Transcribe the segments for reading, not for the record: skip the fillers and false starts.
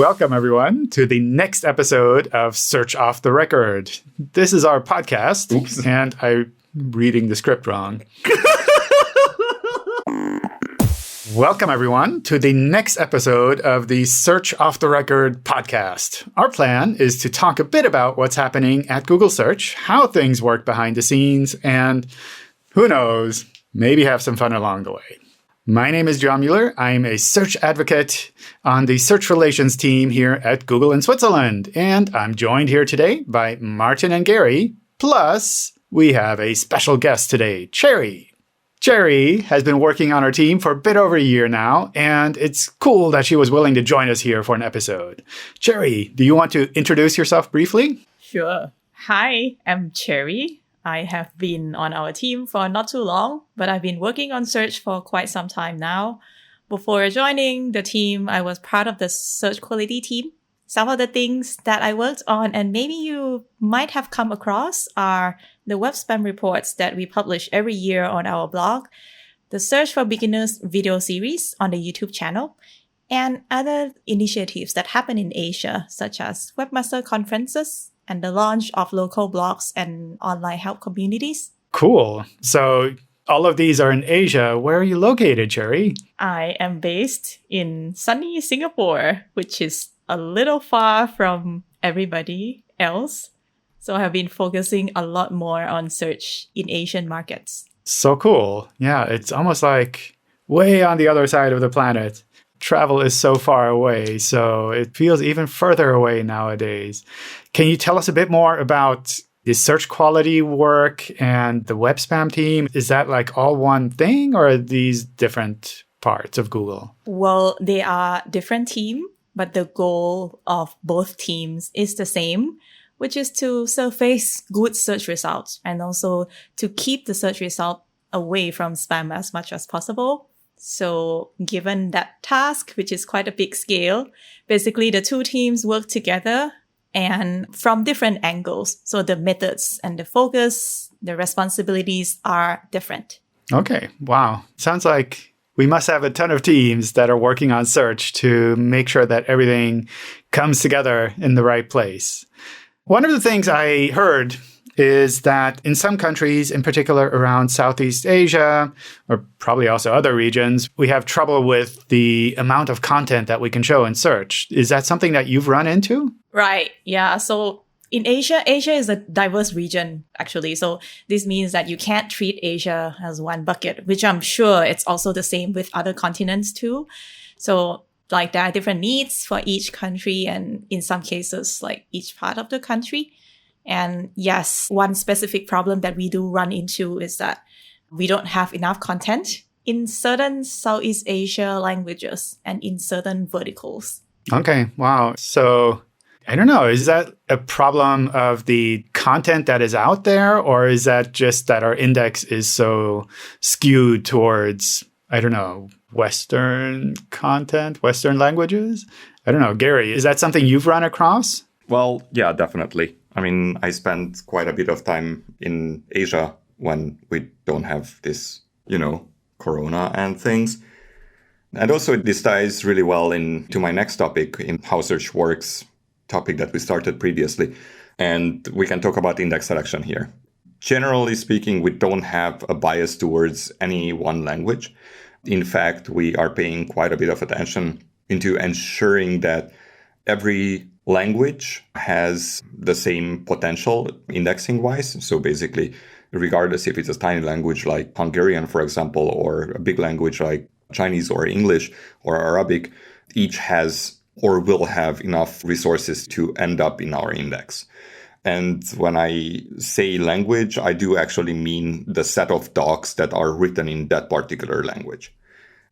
Welcome, everyone, to the next episode of Search Off the Record. This is our podcast. Oops. And I'm reading the script wrong. Welcome, everyone, to the next episode of the Search Off the Record podcast. Our plan is to talk a bit about what's happening at Google Search, how things work behind the scenes, and who knows, maybe have some fun along the way. My name is John Mueller. I'm a search advocate on the search relations team here at Google in Switzerland. And I'm joined here today by Martin and Gary. Plus, we have a special guest today, Cherry. Cherry has been working on our team for a bit over a year now, and it's cool that she was willing to join us here for an episode. Cherry, do you want to introduce yourself briefly? Sure. Hi, I'm Cherry. I have been on our team for not too long, but I've been working on search for quite some time now. Before joining the team, I was part of the search quality team. Some of the things that I worked on and maybe you might have come across are the web spam reports that we publish every year on our blog, the Search for Beginners video series on the YouTube channel, and other initiatives that happen in Asia, such as webmaster conferences, and the launch of local blogs and online help communities. Cool. So all of these are in Asia. Where are you located, Cherry? I am based in sunny Singapore, which is a little far from everybody else. So I have been focusing a lot more on search in Asian markets. So cool. Yeah, it's almost like way on the other side of the planet. Travel is so far away, so it feels even further away nowadays. Can you tell us a bit more about the search quality work and the web spam team? Is that like all one thing, or are these different parts of Google? Well, they are different teams, but the goal of both teams is the same, which is to surface good search results and also to keep the search result away from spam as much as possible. So given that task, which is quite a big scale, basically the two teams work together and from different angles. So the methods and the focus, the responsibilities are different. Okay. Wow. Sounds like we must have a ton of teams that are working on search to make sure that everything comes together in the right place. One of the things I heard is that in some countries, in particular around Southeast Asia, or probably also other regions, we have trouble with the amount of content that we can show in search. Is that something that you've run into? Right. Yeah. So in Asia is a diverse region, actually. So this means that you can't treat Asia as one bucket, which I'm sure it's also the same with other continents too. So like there are different needs for each country and in some cases, like each part of the country. And yes, one specific problem that we do run into is that we don't have enough content in certain Southeast Asia languages and in certain verticals. Okay, wow. So I don't know, is that a problem of the content that is out there, or is that just that our index is so skewed towards, I don't know, Western content, Western languages? I don't know. Gary, is that something you've run across? Well, yeah, definitely. I mean, I spent quite a bit of time in Asia when we don't have this, corona and things. And also this ties really well into my next topic in how search works, topic that we started previously. And we can talk about index selection here. Generally speaking, we don't have a bias towards any one language. In fact, we are paying quite a bit of attention into ensuring that every language has the same potential indexing wise. So basically, regardless if it's a tiny language like Hungarian, for example, or a big language like Chinese or English or Arabic, each has or will have enough resources to end up in our index. And when I say language, I do actually mean the set of docs that are written in that particular language.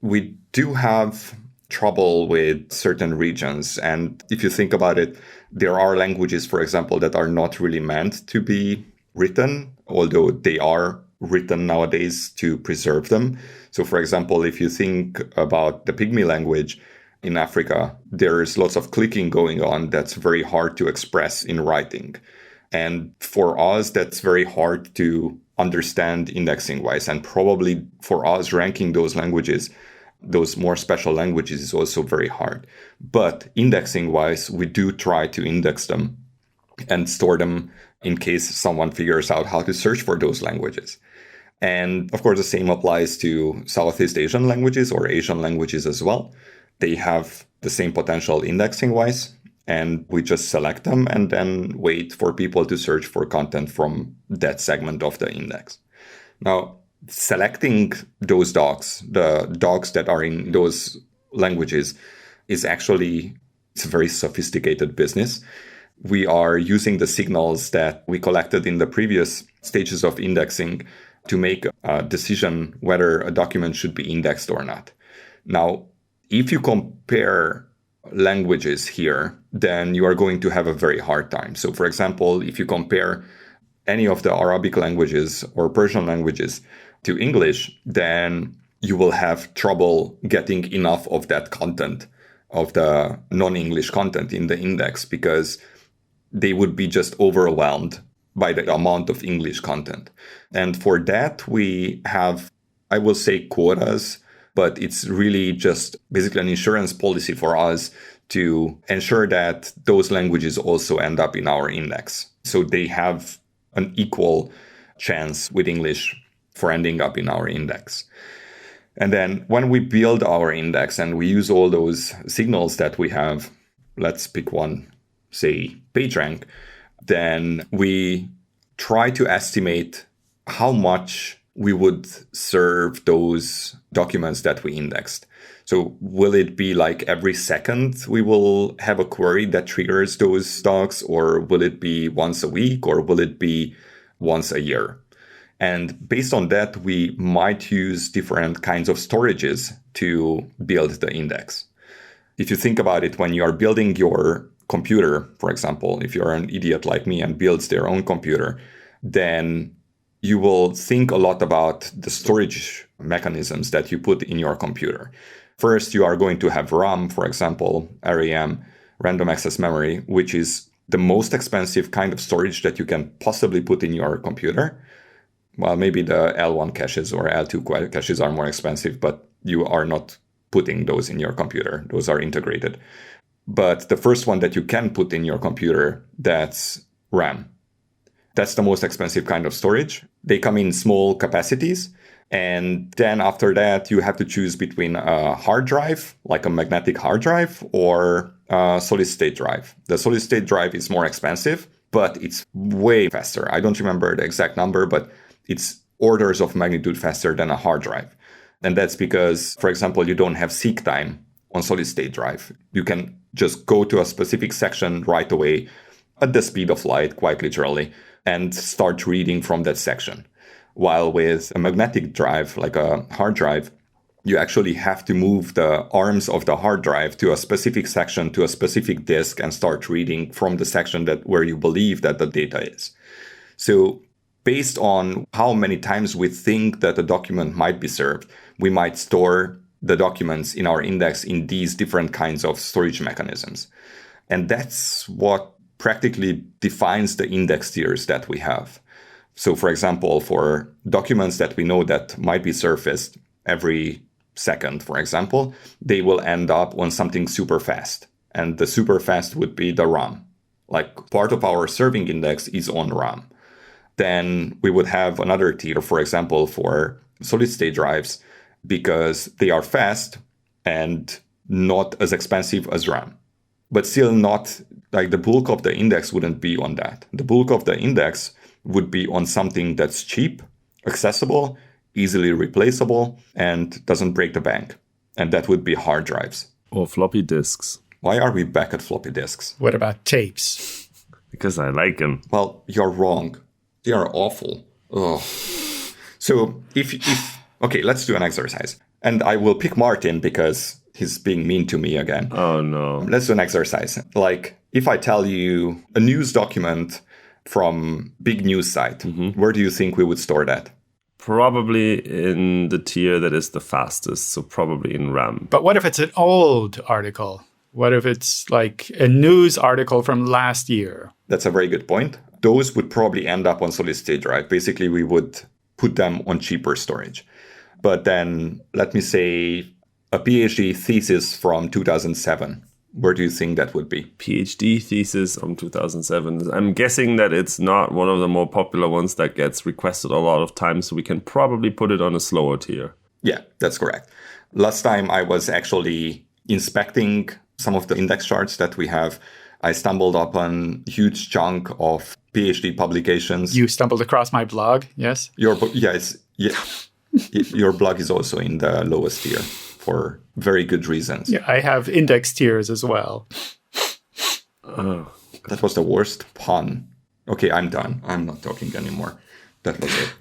We do have trouble with certain regions. And if you think about it, there are languages, for example, that are not really meant to be written, although they are written nowadays to preserve them. So, for example, if you think about the Pygmy language in Africa, there's lots of clicking going on that's very hard to express in writing. And for us, that's very hard to understand indexing-wise. And probably for us, ranking those languages those more special languages is also very hard. But indexing-wise, we do try to index them and store them in case someone figures out how to search for those languages. And of course, the same applies to Southeast Asian languages or Asian languages as well. They have the same potential indexing-wise, and we just select them and then wait for people to search for content from that segment of the index. Now, selecting those docs, the docs that are in those languages, is actually, it's a very sophisticated business. We are using the signals that we collected in the previous stages of indexing to make a decision whether a document should be indexed or not. Now, if you compare languages here, then you are going to have a very hard time. So, for example, if you compare any of the Arabic languages or Persian languages to English, then you will have trouble getting enough of that content, of the non-English content in the index, because they would be just overwhelmed by the amount of English content. And for that, we have, I will say, quotas, but it's really just basically an insurance policy for us to ensure that those languages also end up in our index. So they have an equal chance with English for ending up in our index. And then when we build our index and we use all those signals that we have, let's pick one, say PageRank, then we try to estimate how much we would serve those documents that we indexed. So will it be like every second we will have a query that triggers those docs, or will it be once a week, or will it be once a year? And based on that, we might use different kinds of storages to build the index. If you think about it, when you are building your computer, for example, if you're an idiot like me and builds their own computer, then you will think a lot about the storage mechanisms that you put in your computer. First, you are going to have RAM, for example, RAM, random access memory, which is the most expensive kind of storage that you can possibly put in your computer. Well, maybe the L1 caches or L2 caches are more expensive, but you are not putting those in your computer. Those are integrated. But the first one that you can put in your computer, that's RAM. That's the most expensive kind of storage. They come in small capacities. And then after that, you have to choose between a hard drive, like a magnetic hard drive, or a solid state drive. The solid state drive is more expensive, but it's way faster. I don't remember the exact number, but it's orders of magnitude faster than a hard drive. And that's because, for example, you don't have seek time on solid state drive. You can just go to a specific section right away at the speed of light, quite literally, and start reading from that section. While with a magnetic drive, like a hard drive, you actually have to move the arms of the hard drive to a specific section, to a specific disk, and start reading from the section that where you believe that the data is. So based on how many times we think that a document might be served, we might store the documents in our index in these different kinds of storage mechanisms. And that's what practically defines the index tiers that we have. So for example, for documents that we know that might be surfaced every second, for example, they will end up on something super fast. And the super fast would be the RAM. Like part of our serving index is on RAM. Then we would have another tier, for example, for solid state drives, because they are fast and not as expensive as RAM. But still not, like the bulk of the index wouldn't be on that. The bulk of the index would be on something that's cheap, accessible, easily replaceable, and doesn't break the bank. And that would be hard drives. Or floppy disks. Why are we back at floppy disks? What about tapes? Because I like them. Well, you're wrong. They are awful. Ugh. So okay, let's do an exercise. And I will pick Martin because he's being mean to me again. Oh, no. Let's do an exercise. Like if I tell you a news document from big news site, where do you think we would store that? Probably in the tier that is the fastest, so probably in RAM. But what if it's an old article? What if it's like a news article from last year? That's a very good point. Those would probably end up on solid state drive. Basically, we would put them on cheaper storage. But then let me say a PhD thesis from 2007, where do you think that would be? PhD thesis from 2007. I'm guessing that it's not one of the more popular ones that gets requested a lot of times, so we can probably put it on a slower tier. Yeah, that's correct. Last time I was actually inspecting some of the index charts that we have. I stumbled upon a huge chunk of PhD publications. You stumbled across my blog, yes? Your blog is also in the lowest tier for very good reasons. Yeah, I have index tiers as well. That was the worst pun. Okay, I'm done. I'm not talking anymore. That was it.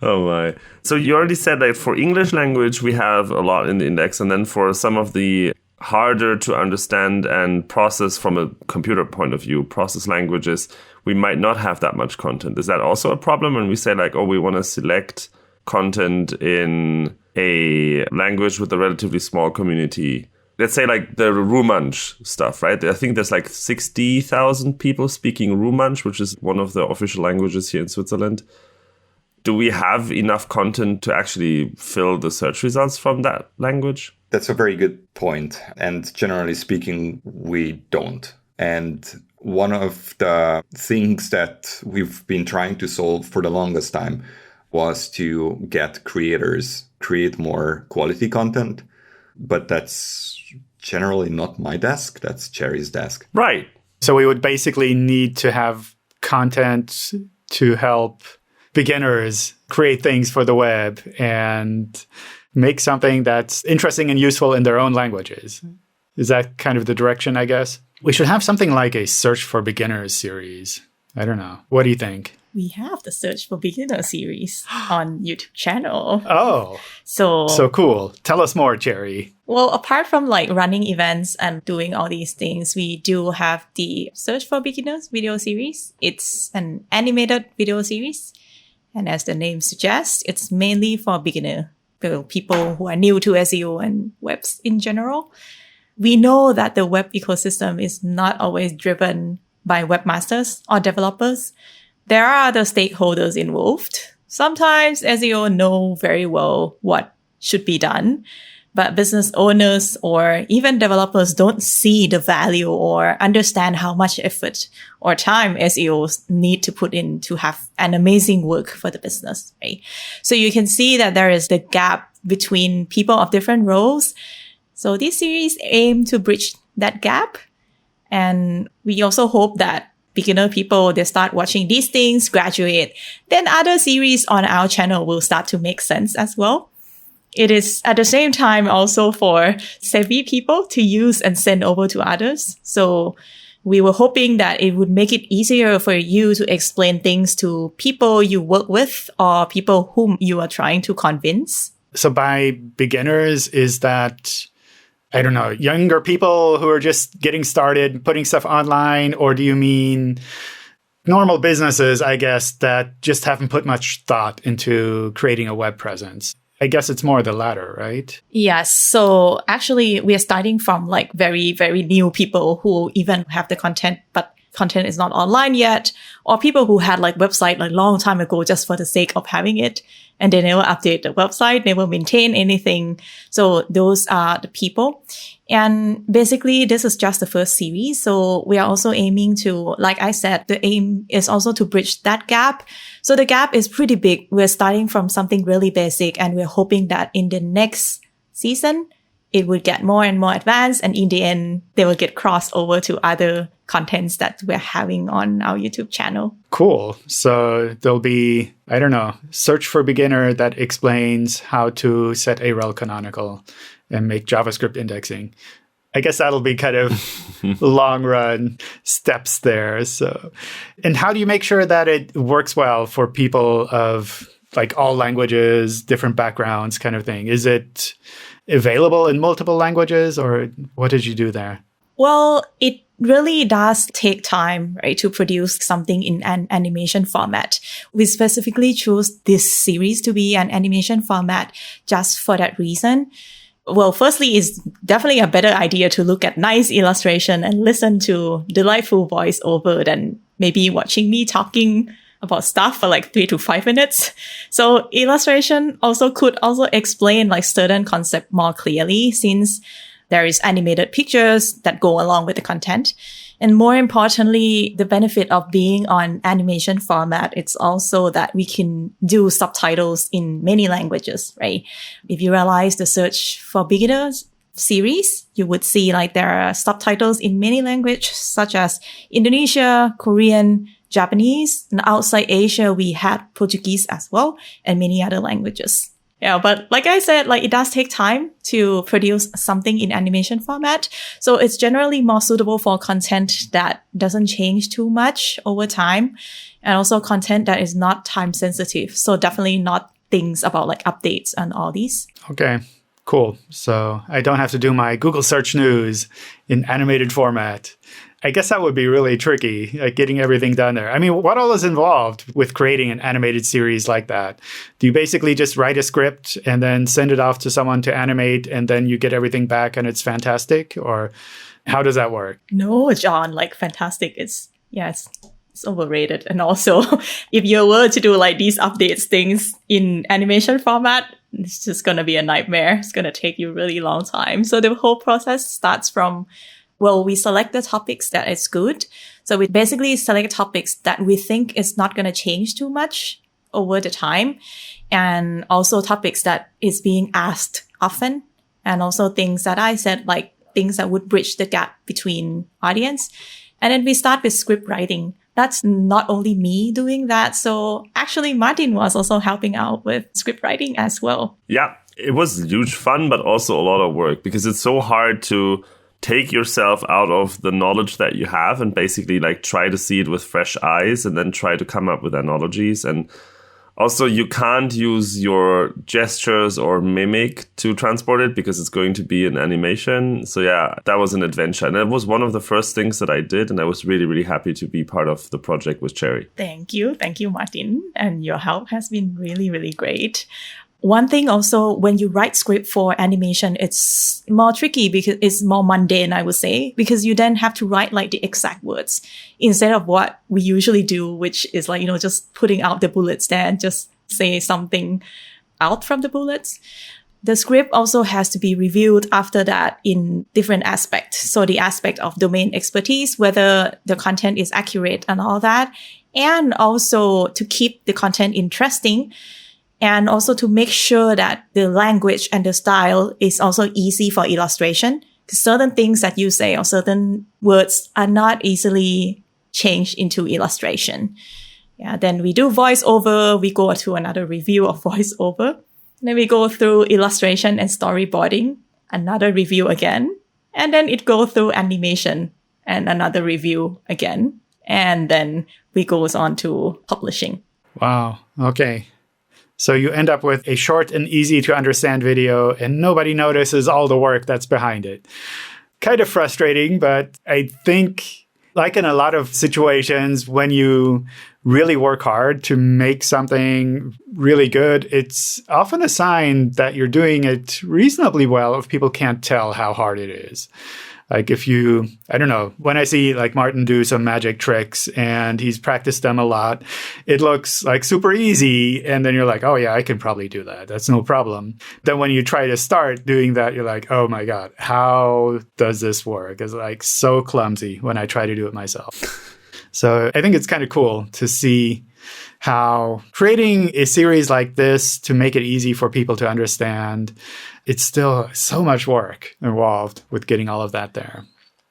Oh my. So you already said that for English language, we have a lot in the index. And then for some of the harder to understand and process from a computer point of view, process languages, we might not have that much content. Is that also a problem when we say like, oh, we want to select content in a language with a relatively small community? Let's say like the Romansh stuff, right? I think there's like 60,000 people speaking Romansh, which is one of the official languages here in Switzerland. Do we have enough content to actually fill the search results from that language? That's a very good point. And generally speaking, we don't. And one of the things that we've been trying to solve for the longest time was to get creators create more quality content. But that's generally not my desk. That's Cherry's desk. Right. So we would basically need to have content to help beginners create things for the web and make something that's interesting and useful in their own languages. Is that kind of the direction, I guess? We should have something like a Search for Beginners series. I don't know. What do you think? We have the Search for Beginners series on YouTube channel. Oh, so cool. Tell us more, Cherry. Well, apart from like running events and doing all these things, we do have the Search for Beginners video series. It's an animated video series. And as the name suggests, it's mainly for beginner people who are new to SEO and webs in general. We know that the web ecosystem is not always driven by webmasters or developers. There are other stakeholders involved. Sometimes SEO know very well what should be done, but business owners or even developers don't see the value or understand how much effort or time SEOs need to put in to have an amazing work for the business, right? So you can see that there is the gap between people of different roles. So this series aim to bridge that gap. And we also hope that beginner people, they start watching these things, graduate, then other series on our channel will start to make sense as well. It is at the same time also for savvy people to use and send over to others. So we were hoping that it would make it easier for you to explain things to people you work with or people whom you are trying to convince. So by beginners, is that, I don't know, younger people who are just getting started, putting stuff online? Or do you mean normal businesses, I guess, that just haven't put much thought into creating a web presence? I guess it's more the latter, right? Yes. So actually, we are starting from like very, very new people who even have the content, but content is not online yet, or people who had like website like long time ago just for the sake of having it, and they never update the website, never maintain anything. So those are the people. And basically, this is just the first series. So we are also aiming to, like I said, the aim is also to bridge that gap. So the gap is pretty big. We're starting from something really basic, and we're hoping that in the next season, it will get more and more advanced. And in the end, they will get crossed over to other contents that we're having on our YouTube channel. Cool. So there'll be, I don't know, Search for Beginner that explains how to set a rel canonical and make JavaScript indexing. I guess that'll be kind of long run steps there. So, and how do you make sure that it works well for people of like all languages, different backgrounds kind of thing? Is it available in multiple languages, or what did you do there? Well, it really does take time, right, to produce something in an animation format. We specifically chose this series to be an animation format just for that reason. Well, firstly, it's definitely a better idea to look at nice illustration and listen to delightful voiceover than maybe watching me talking about stuff for like 3 to 5 minutes. So illustration could also explain like certain concept more clearly, since there is animated pictures that go along with the content. And more importantly, the benefit of being on animation format, it's also that we can do subtitles in many languages, right? If you realize the Search for Beginners series, you would see like there are subtitles in many languages, such as Indonesia, Korean, Japanese, and outside Asia, we had Portuguese as well, and many other languages. Yeah, but like I said, like it does take time to produce something in animation format. So it's generally more suitable for content that doesn't change too much over time, and also content that is not time sensitive. So definitely not things about like updates and all these. Okay, cool. So I don't have to do my Google search news in animated format. I guess that would be really tricky, like getting everything done there. I mean, what all is involved with creating an animated series like that? Do you basically just write a script and then send it off to someone to animate, and then you get everything back and it's fantastic? Or how does that work? No, John, like fantastic. It's overrated. And also, if you were to do like these updates things in animation format, it's just going to be a nightmare. It's going to take you really long time. So the whole process starts from, well, we select the topics that is good. So we basically select topics that we think is not going to change too much over the time. And also topics that is being asked often. And also things that I said, like things that would bridge the gap between audience. And then we start with script writing. That's not only me doing that. So actually Martin was also helping out with script writing as well. Yeah, it was huge fun, but also a lot of work, because it's so hard to take yourself out of the knowledge that you have and basically like try to see it with fresh eyes and then try to come up with analogies. And also you can't use your gestures or mimic to transport it because it's going to be an animation. So yeah, that was an adventure. And it was one of the first things that I did. And I was really, really happy to be part of the project with Cherry. Thank you. Thank you, Martin. And your help has been really, really great. One thing also, when you write script for animation, it's more tricky because it's more mundane, I would say, because you then have to write like the exact words instead of what we usually do, which is like, just putting out the bullets there and just say something out from the bullets. The script also has to be reviewed after that in different aspects. So the aspect of domain expertise, whether the content is accurate and all that, and also to keep the content interesting. And also to make sure that the language and the style is also easy for illustration. Because certain things that you say or certain words are not easily changed into illustration. Yeah, then we do voiceover. We go to another review of voiceover. Then we go through illustration and storyboarding, another review again. And then it goes through animation and another review again. And then we goes on to publishing. Wow. Okay. So you end up with a short and easy to understand video and nobody notices all the work that's behind it. Kind of frustrating, but I think like in a lot of situations when you really work hard to make something really good, it's often a sign that you're doing it reasonably well if people can't tell how hard it is. Like if you, I don't know, when I see like Martin do some magic tricks and he's practiced them a lot, it looks like super easy. And then you're like, oh yeah, I can probably do that. That's no problem. Then when you try to start doing that, you're like, oh my God, how does this work? It's like so clumsy when I try to do it myself. So I think it's kind of cool to see how creating a series like this to make it easy for people to understand, it's still so much work involved with getting all of that there.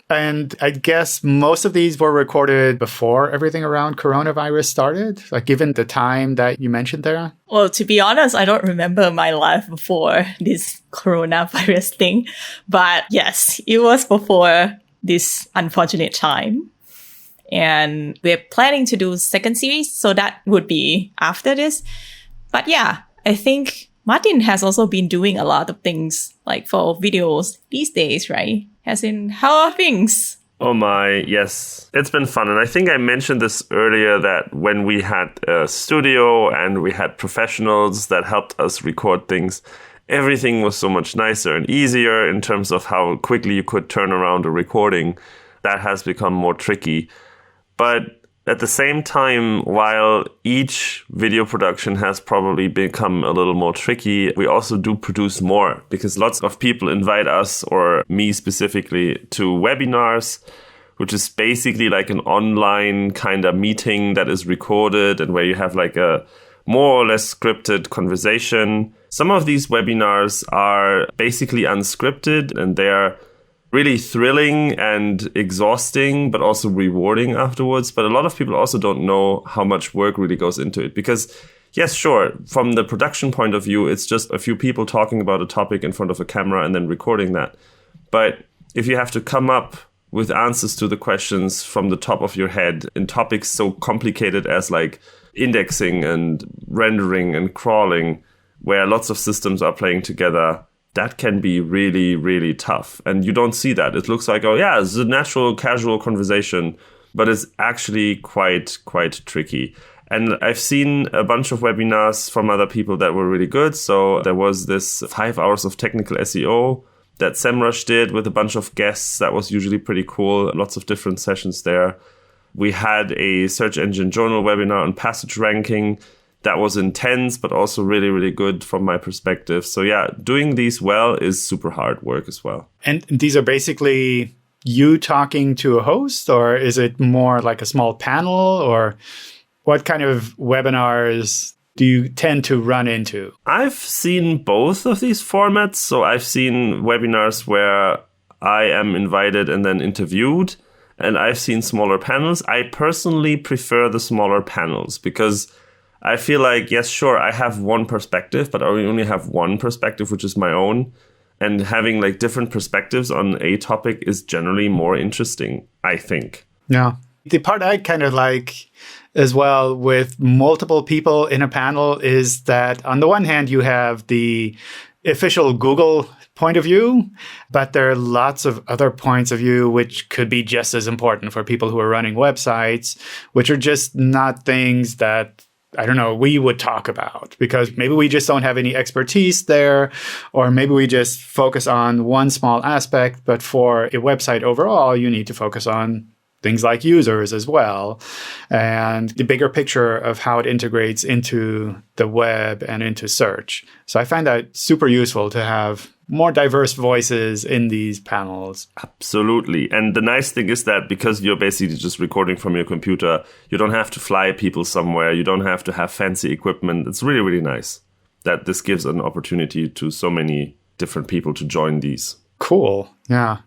And I guess most of these were recorded before everything around coronavirus started, like given the time that you mentioned there? Well, to be honest, I don't remember my life before this coronavirus thing. But yes, it was before this unfortunate time. And we're planning to do second series, so that would be after this. But yeah, I think Martin has also been doing a lot of things like for videos these days, right? As in, how are things? Oh my, yes. It's been fun. And I think I mentioned this earlier that when we had a studio and we had professionals that helped us record things, everything was so much nicer and easier in terms of how quickly you could turn around a recording. That has become more tricky. But At the same time, while each video production has probably become a little more tricky, we also do produce more because lots of people invite us, or me specifically, to webinars, which is basically like an online kind of meeting that is recorded and where you have like a more or less scripted conversation. Some of these webinars are basically unscripted and they're really thrilling and exhausting, but also rewarding afterwards. But a lot of people also don't know how much work really goes into it because, yes, sure, from the production point of view, it's just a few people talking about a topic in front of a camera and then recording that. But if you have to come up with answers to the questions from the top of your head in topics so complicated as like indexing and rendering and crawling, where lots of systems are playing together, that can be really, really tough. And you don't see that. It looks like, oh yeah, it's a natural, casual conversation, but it's actually quite tricky. And I've seen a bunch of webinars from other people that were really good. So there was this 5 hours of technical SEO that SEMrush did with a bunch of guests. That was usually pretty cool. Lots of different sessions there. We had a search engine journal webinar on passage ranking. That was intense, but also really, really good from my perspective. So yeah, doing these well is super hard work as well. And these are basically you talking to a host, or is it more like a small panel, or what kind of webinars do you tend to run into? I've seen both of these formats. So I've seen webinars where I am invited and then interviewed, and I've seen smaller panels. I personally prefer the smaller panels because I feel like, yes, sure, I have one perspective, but I only have one perspective, which is my own. And having like different perspectives on a topic is generally more interesting, I think. Yeah. The part I kind of like as well with multiple people in a panel is that on the one hand, you have the official Google point of view, but there are lots of other points of view which could be just as important for people who are running websites, which are just not things that, I don't know, we would talk about because maybe we just don't have any expertise there, or maybe we just focus on one small aspect. But for a website overall, you need to focus on things like users as well, and the bigger picture of how it integrates into the web and into search. So I find that super useful to have more diverse voices in these panels. Absolutely. And the nice thing is that because you're basically just recording from your computer, you don't have to fly people somewhere. You don't have to have fancy equipment. It's really, really nice that this gives an opportunity to so many different people to join these. Cool. Yeah.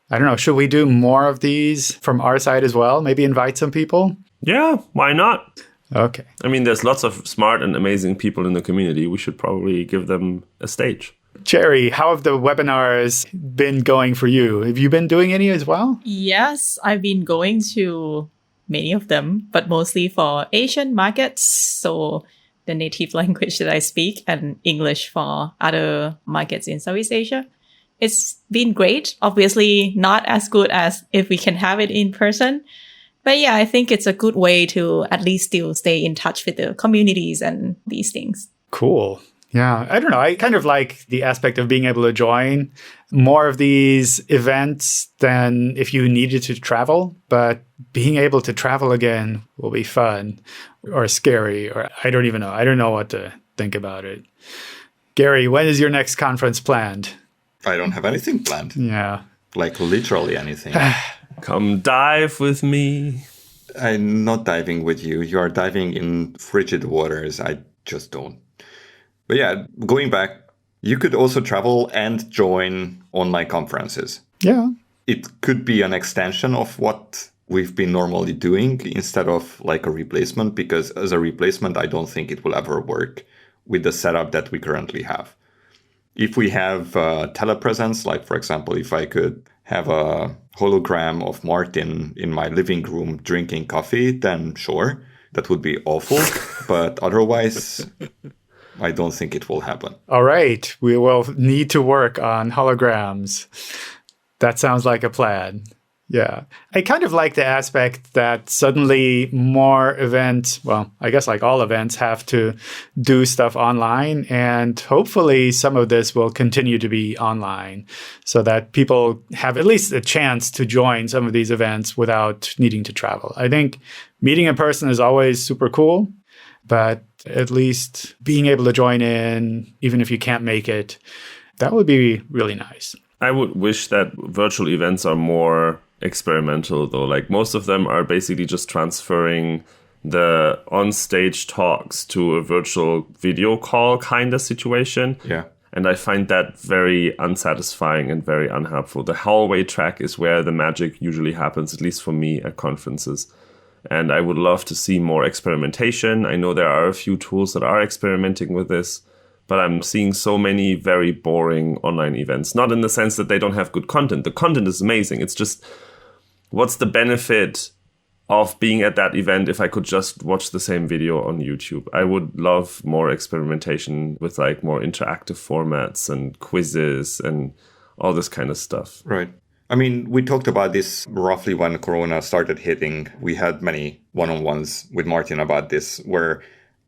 I don't know. Should we do more of these from our side as well? Maybe invite some people? Yeah, why not? Okay. I mean, there's lots of smart and amazing people in the community. We should probably give them a stage. Cherry, how have the webinars been going for you? Have you been doing any as well? Yes, I've been going to many of them, but mostly for Asian markets. So the native language that I speak, and English for other markets in Southeast Asia. It's been great. Obviously not as good as if we can have it in person. But yeah, I think it's a good way to at least still stay in touch with the communities and these things. Cool. Yeah, I don't know. I kind of like the aspect of being able to join more of these events than if you needed to travel. But being able to travel again will be fun or scary, or I don't even know. I don't know what to think about it. Gary, when is your next conference planned? I don't have anything planned. Yeah. Like literally anything. Come dive with me. I'm not diving with you. You are diving in frigid waters. I just don't. But yeah, going back, you could also travel and join online conferences. Yeah. It could be an extension of what we've been normally doing instead of like a replacement, because as a replacement, I don't think it will ever work with the setup that we currently have. If we have telepresence, like for example, if I could have a hologram of Martin in my living room drinking coffee, then sure, that would be awful. But otherwise, I don't think it will happen. All right. We will need to work on holograms. That sounds like a plan. Yeah. I kind of like the aspect that suddenly more events, well, I guess like all events have to do stuff online. And hopefully some of this will continue to be online so that people have at least a chance to join some of these events without needing to travel. I think meeting in person is always super cool, but at least being able to join in, even if you can't make it, that would be really nice. I would wish that virtual events are more experimental, though. Like most of them are basically just transferring the on-stage talks to a virtual video call kind of situation. Yeah. And I find that very unsatisfying and very unhelpful. The hallway track is where the magic usually happens, at least for me at conferences. And I would love to see more experimentation. I know there are a few tools that are experimenting with this, but I'm seeing so many very boring online events. Not in the sense that they don't have good content. The content is amazing. It's just, what's the benefit of being at that event if I could just watch the same video on YouTube? I would love more experimentation with like more interactive formats and quizzes and all this kind of stuff. Right. I mean, we talked about this roughly when Corona started hitting. We had many one-on-ones with Martin about this, where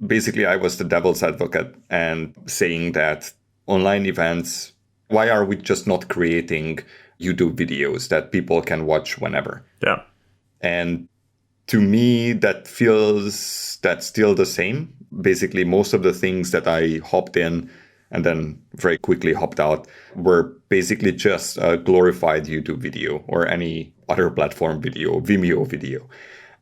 basically I was the devil's advocate and saying that online events, why are we just not creating YouTube videos that people can watch whenever? Yeah. And to me, that feels that's still the same. Basically, most of the things that I hopped in and then very quickly hopped out were basically just a glorified YouTube video or any other platform video, Vimeo video.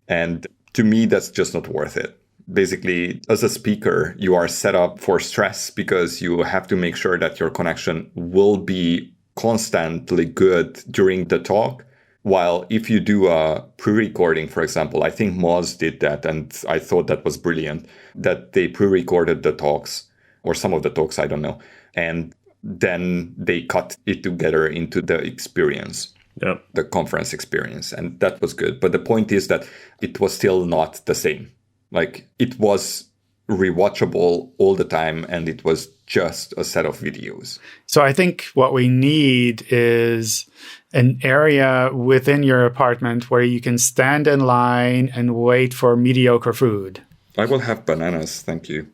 And to me, that's just not worth it. Basically, as a speaker, you are set up for stress because you have to make sure that your connection will be constantly good during the talk. While if you do a pre-recording, for example, I think Moz did that, and I thought that was brilliant, that they pre-recorded the talks, or some of the talks, I don't know, and then they cut it together into the experience, the conference experience, and that was good. But the point is that it was still not the same. Like, it was rewatchable all the time, and it was just a set of videos. So I think what we need is an area within your apartment where you can stand in line and wait for mediocre food. I will have bananas, thank you.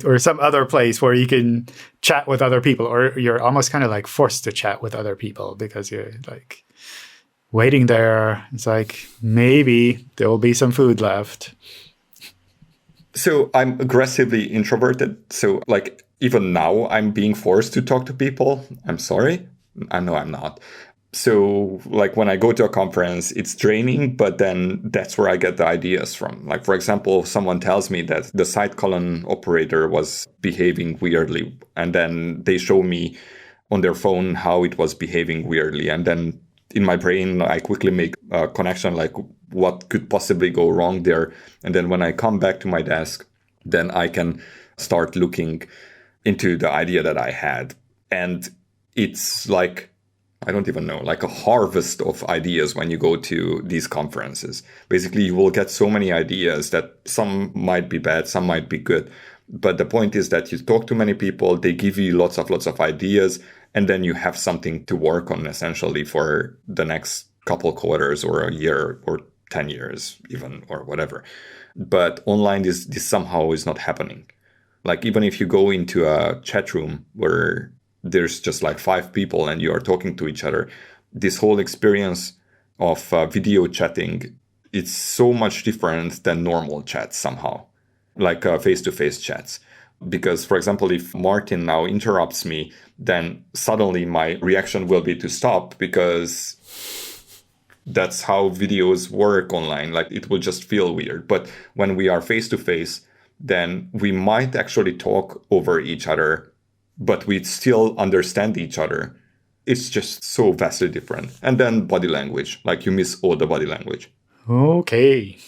Or some other place where you can chat with other people, or you're almost kind of like forced to chat with other people because you're like waiting there. It's like, maybe there will be some food left. So I'm aggressively introverted. So like even now I'm being forced to talk to people. I'm sorry. I know I'm not. So like when I go to a conference, it's draining, but then that's where I get the ideas from. Like, for example, someone tells me that the side colon operator was behaving weirdly, and then they show me on their phone how it was behaving weirdly. And then in my brain, I quickly make a connection, like what could possibly go wrong there. And then when I come back to my desk, then I can start looking into the idea that I had. And it's like, I don't even know, like a harvest of ideas when you go to these conferences. Basically, you will get so many ideas that some might be bad, some might be good. But the point is that you talk to many people, they give you lots of ideas, and then you have something to work on essentially for the next couple quarters or a year or 10 years even, or whatever. But online, this somehow is not happening. Like, even if you go into a chat room where there's just like 5 people and you are talking to each other, this whole experience of video chatting, it's so much different than normal chats somehow, like face-to-face chats. Because, for example, if Martin now interrupts me, then suddenly my reaction will be to stop, because that's how videos work online. Like, it will just feel weird. But when we are face-to-face, then we might actually talk over each other, but we still understand each other. It's just so vastly different. And then body language, like you miss all the body language. Okay.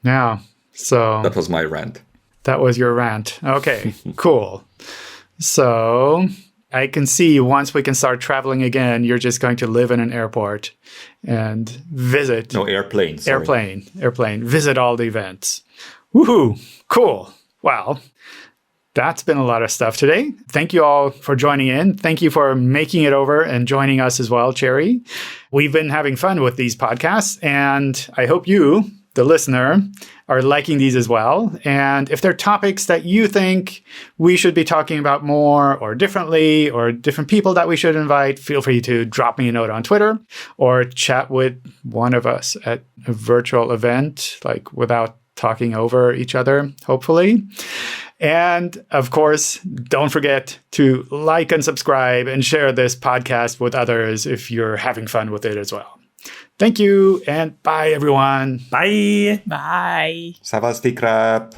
Now, so that was my rant. That was your rant. Okay, cool. So I can see once we can start traveling again, you're just going to live in an airport and visit. No, airplane. Sorry. Airplane. Visit all the events. Woohoo! Cool. Well, That's been a lot of stuff today. Thank you all for joining in. Thank you for making it over and joining us as well, Cherry. We've been having fun with these podcasts, and I hope you, the listener, are liking these as well. And if there are topics that you think we should be talking about more or differently, or different people that we should invite, feel free to drop me a note on Twitter or chat with one of us at a virtual event, like without talking over each other, hopefully. And of course, don't forget to like and subscribe and share this podcast with others if you're having fun with it as well. Thank you, and bye, everyone. Bye. Bye. Savastikra.